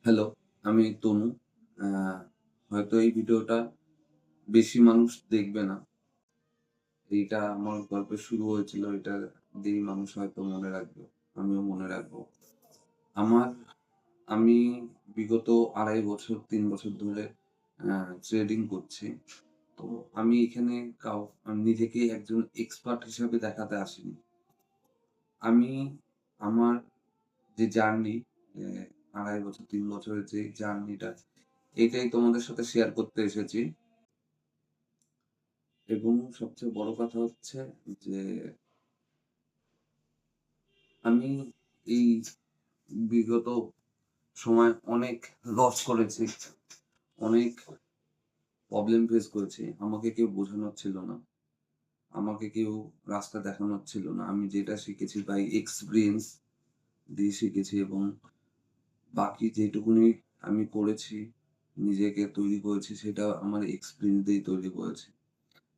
Hello, আমি তনু। আ হয়তো এই ভিডিওটা বেশি মানুষ দেখবে না। এইটা আমার গল্পের শুরু হয়েছিল। এটা দিয়েই মানুষ হয়তো মনে রাখবে। আমিও মনে রাখবো। আমার আমি বিগত ২.৫ বছর ৩ বছর ধরে আ ট্রেডিং করছি। তো আমি এখানে নিজেকে একজন এক্সপার্ট হিসাবে দেখাতে আসিনি। আমি আমার যে জার্নি এ ২.৫ বছর ৩ বছরের যে জার্নিটা এটাই তোমাদের সাথে শেয়ার করতে এসেছি। এবং সবচেয়ে বড় কথা হচ্ছে যে আমি এই বিগত সময় অনেক লস করেছি। অনেক প্রবলেম ফেস করেছি। আমাকে কেউ বোঝানোর ছিল না। আমাকে কেউ রাস্তা দেখানোর ছিল না। আমি যেটা শিখেছি বাই এক্সপেরিয়েন্স দিয়ে শিখেছি এবং বাকি যেটুকুনি আমি করেছি, নিজেকে তৈরি করেছি সেটা আমার এক্সপেরিয়েন্স দিয়েই তৈরি করেছি।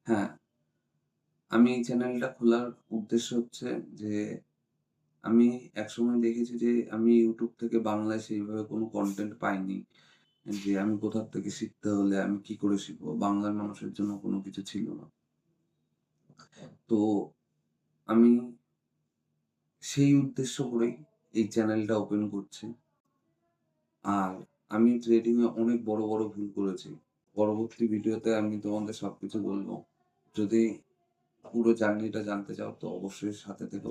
হ্যাঁ, আমি এই চ্যানেলটা খোলার উদ্দেশ্য হচ্ছে যে আমি একসময় দেখেছি যে আমি YouTube থেকে বাংলায় সেইভাবে কোনো কনটেন্ট পাইনি। যে আমি কোথা থেকে শিখতে হলে আমি কি করে শিখবো? বাংলার মানুষের জন্য কোনো কিছু ছিল না। তো আমি সেই উদ্দেশ্য করেই এই চ্যানেলটা ওপেন করছি। আর আমি ট্রেডিং এ অনেক বড়, বড় ভুল করেছি। পরবর্তী ভিডিওতে আমি তোমাদের সবকিছু বলব। যদি পুরো জার্নিটা জানতে চাও তো অবশ্যই সাথে থেকো।